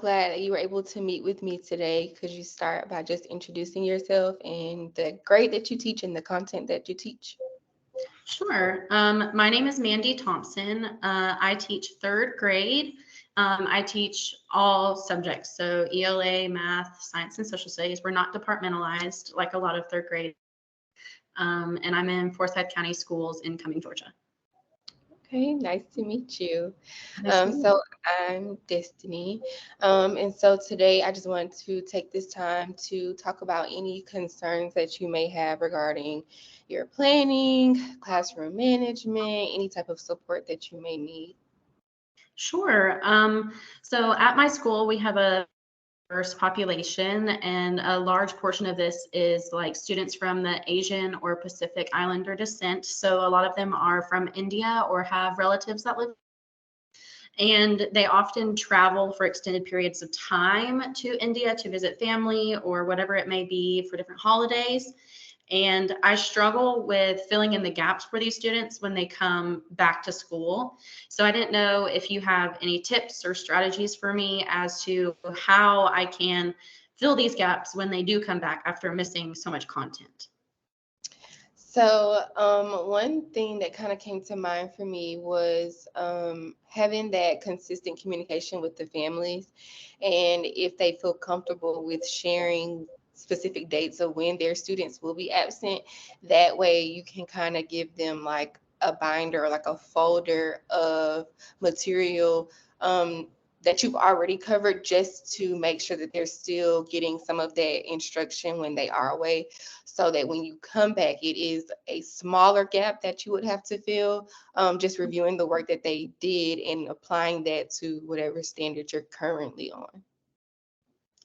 Glad that you were able to meet with me today. Could you start by just introducing yourself and the grade that you teach and the content that you teach? Sure. My name is Mandy Thompson. I teach third grade. I teach all subjects, so ELA, math, science, and social studies. We're not departmentalized like a lot of third grade. And I'm in Forsyth County Schools in Cumming, Georgia. Okay, nice to meet you. Nice to meet you. So I'm Destiny. And so today I just want to take this time to talk about any concerns that you may have regarding your planning, classroom management, any type of support that you may need. Sure. So at my school, we have a diverse population, and a large portion of this is like students from the Asian or Pacific Islander descent. So a lot of them are from India or have relatives that live, and they often travel for extended periods of time to India to visit family or whatever it may be for different holidays. And I struggle with filling in the gaps for these students when they come back to school. So I didn't know if you have any tips or strategies for me as to how I can fill these gaps when they do come back after missing so much content. So, one thing that kind of came to mind for me was having that consistent communication with the families, and if they feel comfortable with sharing specific dates of when their students will be absent, that way you can kind of give them like a binder or like a folder of material. That you've already covered just to make sure that they're still getting some of that instruction when they are away so that when you come back, it is a smaller gap that you would have to fill, just reviewing the work that they did and applying that to whatever standard you're currently on.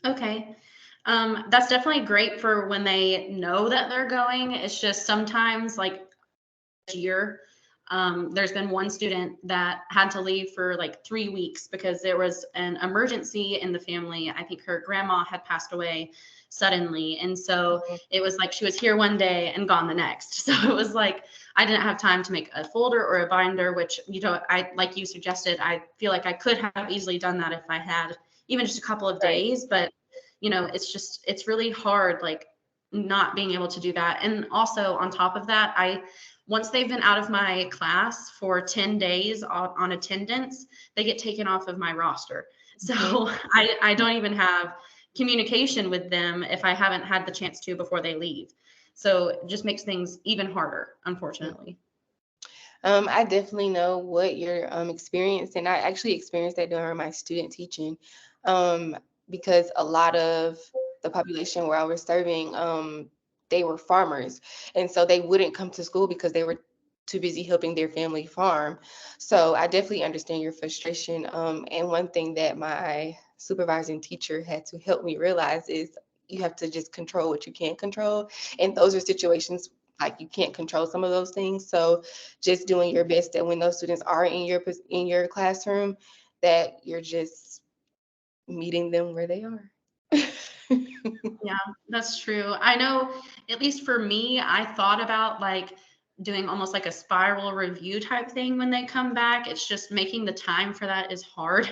Okay. That's definitely great for when they know that they're going. It's just sometimes, like year, there's been one student that had to leave for like 3 weeks because there was an emergency in the family. I think her grandma had passed away suddenly. And so Mhm. it was like she was here one day and gone the next. So it was like I didn't have time to make a folder or a binder, which, I, like you suggested, I feel like I could have easily done that if I had even just a couple of Right. days. But, it's really hard, like not being able to do that. And also on top of that, once they've been out of my class for 10 days on attendance, they get taken off of my roster. So Mhm. I don't even have communication with them if I haven't had the chance to before they leave. So it just makes things even harder, unfortunately. I definitely know what you're experiencing. I actually experienced that during my student teaching, um, because a lot of the population where I was serving, they were farmers, and so they wouldn't come to school because they were too busy helping their family farm. So I definitely understand your frustration. And one thing that my supervising teacher had to help me realize is you have to just control what you can't control, and those are situations like you can't control some of those things. So just doing your best that when those students are in your classroom, that you're just meeting them where they are. Yeah, that's true. I know, at least for me, I thought about like doing almost like a spiral review type thing when they come back. It's just making the time for that is hard.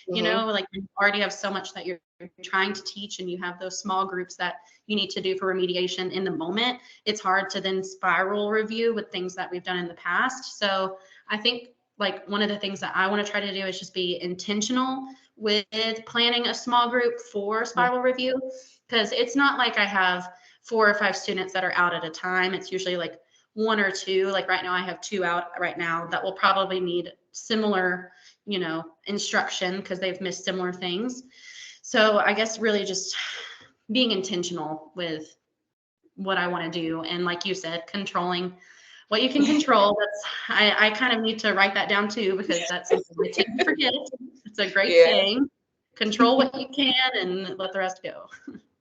Hmm. Like you already have so much that you're trying to teach, and you have those small groups that you need to do for remediation in the moment. It's hard to then spiral review with things that we've done in the past. So I think like one of the things that I want to try to do is just be intentional with planning a small group for spiral review, because it's not like I have 4 or 5 students that are out at a time. It's usually like one or two. Like right now, I have two out right now that will probably need similar, instruction because they've missed similar things. So I guess really just being intentional with what I want to do. And like you said, controlling what you can control. I kind of need to write that down too, because that's something I tend to forget. It's a great Yeah, saying. Control what you can and let the rest go.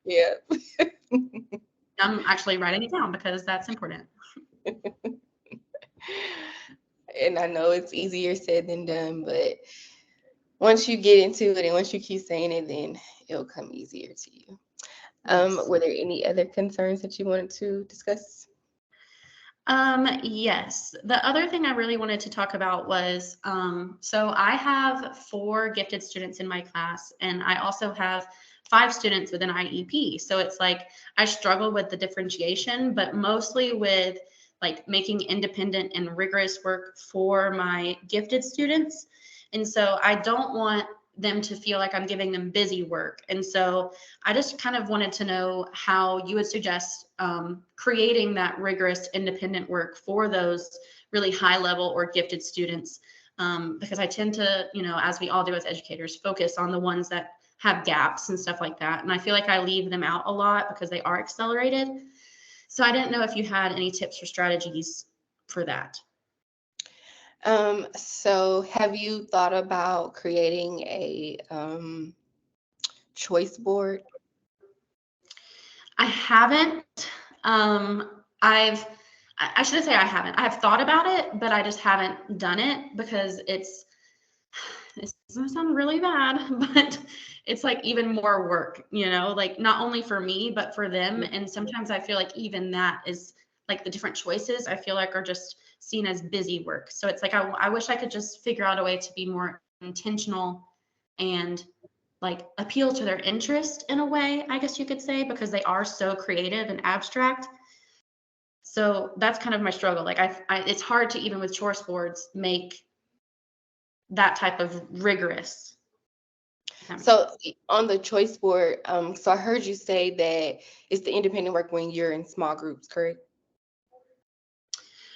yeah. I'm actually writing it down because that's important. And I know it's easier said than done, but once you get into it and once you keep saying it, then it'll come easier to you. Yes. Were there any other concerns that you wanted to discuss? Yes. The other thing I really wanted to talk about was, so I have 4 gifted students in my class, and I also have 5 students with an IEP. So it's like I struggle with the differentiation, but mostly with like making independent and rigorous work for my gifted students. And so I don't want them to feel like I'm giving them busy work. And so I just kind of wanted to know how you would suggest creating that rigorous independent work for those really high level or gifted students. Because I tend to, as we all do as educators, focus on the ones that have gaps and stuff like that. And I feel like I leave them out a lot because they are accelerated. So I didn't know if you had any tips or strategies for that. So have you thought about creating a choice board? I haven't. I shouldn't say I haven't. I have thought about it, but I just haven't done it because it's gonna sound really bad, but it's like even more work, like not only for me, but for them. And sometimes I feel like even that is like the different choices I feel like are just seen as busy work. So it's like I wish I could just figure out a way to be more intentional and like appeal to their interest in a way, I guess you could say, because they are so creative and abstract. So that's kind of my struggle. Like it's hard to even with choice boards make that type of rigorous. So on the choice board, so I heard you say that it's the independent work when you're in small groups, correct?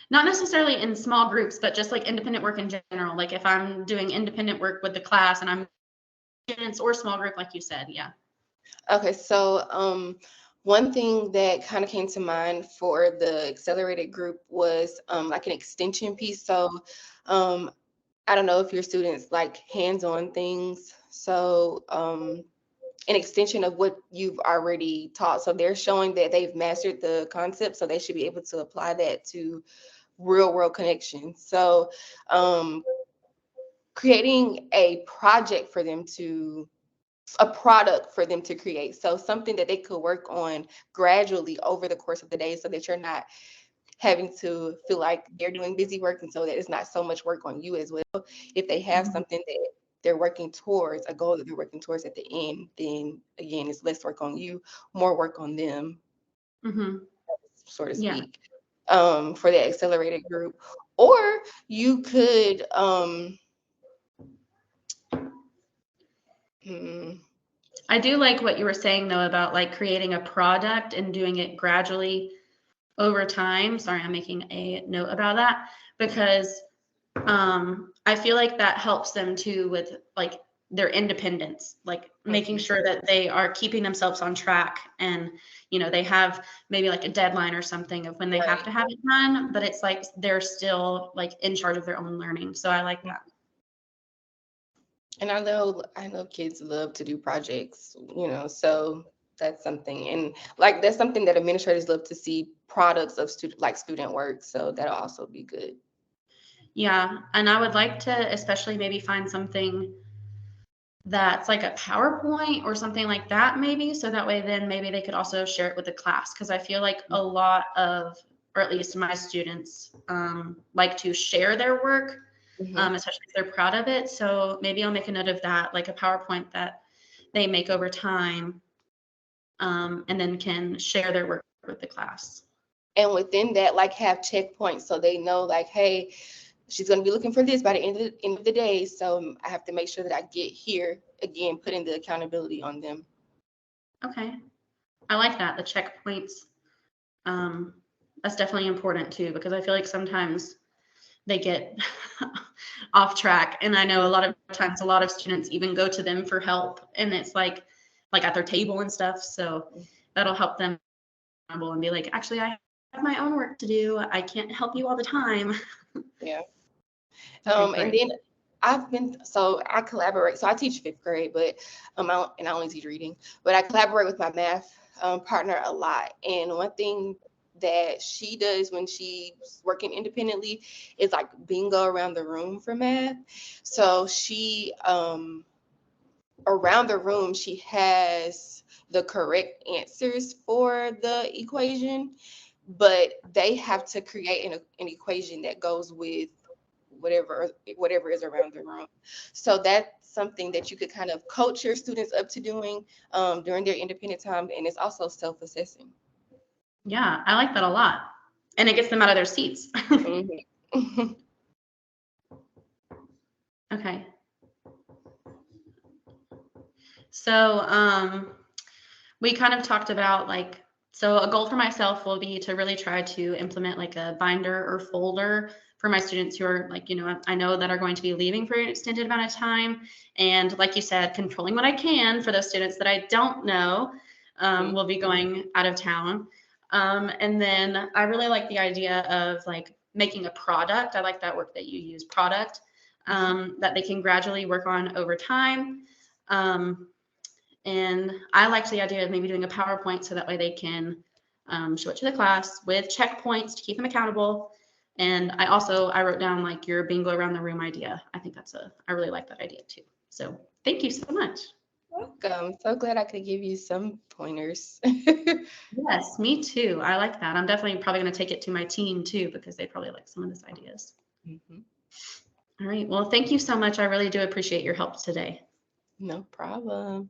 Not necessarily in small groups, but just like independent work in general. Like if I'm doing independent work with the class and I'm students or small group, like you said, yeah. Okay, so one thing that kind of came to mind for the accelerated group was like an extension piece. So um, I don't know if your students like hands-on things. So an extension of what you've already taught. So they're showing that they've mastered the concept, so they should be able to apply that to real world connections. So creating a project for them to a product for them to create. So something that they could work on gradually over the course of the day so that you're not having to feel like they're doing busy work and so that it's not so much work on you as well. If they have Mhm. something that they're working towards, a goal that they're working towards at the end, then again, it's less work on you, more work on them, Mhm. so to Yeah. speak, for the accelerated group. Or you could, hmm, I do like what you were saying though about like creating a product and doing it gradually over time. Sorry, I'm making a note about that because I feel like that helps them too with like their independence, like making mhm, sure that they are keeping themselves on track and they have maybe like a deadline or something of when they have right. to have it done, but it's like they're still like in charge of their own learning. So I like that. And I know kids love to do projects, so that's something. And like that's something that administrators love to see products of student work. So that'll also be good. Yeah, and I would like to especially maybe find something that's like a PowerPoint or something like that, maybe. So that way, then maybe they could also share it with the class. Because I feel like a lot of, or at least my students, like to share their work, Hmm. especially if they're proud of it. So maybe I'll make a note of that, like a PowerPoint that they make over time, and then can share their work with the class. And within that, like have checkpoints so they know, like, hey, she's going to be looking for this by the end of the day. So I have to make sure that I get here again, putting the accountability on them. Okay, I like that. The checkpoints, um, that's definitely important too, because I feel like sometimes they get off track. And I know a lot of times a lot of students even go to them for help and it's like at their table and stuff. So that'll help them and be like, actually, I have my own work to do. I can't help you all the time. Yeah. Okay, And great. then so I collaborate. So I teach fifth grade, but I only teach reading, but I collaborate with my math partner a lot. And one thing that she does when she's working independently is like bingo around the room for math. So she around the room she has the correct answers for the equation, but they have to create an equation that goes with whatever is around the room. So that's something that you could kind of coach your students up to doing during their independent time, and it's also self-assessing. Yeah, I like that a lot. And it gets them out of their seats. Mhm. Okay. So we kind of talked about like, so a goal for myself will be to really try to implement like a binder or folder for my students who are like, I know that are going to be leaving for an extended amount of time. And like you said, controlling what I can for those students that I don't know will be going out of town. And then I really like the idea of like making a product. I like that work that you use, product, that they can gradually work on over time. And I liked the idea of maybe doing a PowerPoint so that way they can show it to the class with checkpoints to keep them accountable. And I wrote down like your bingo around the room idea. I think I really like that idea too. So thank you so much. Welcome. So glad I could give you some pointers. Yes, me too. I like that. I'm definitely probably going to take it to my team too, because they probably like some of these ideas. Mhm. All right. Well, thank you so much. I really do appreciate your help today. No problem.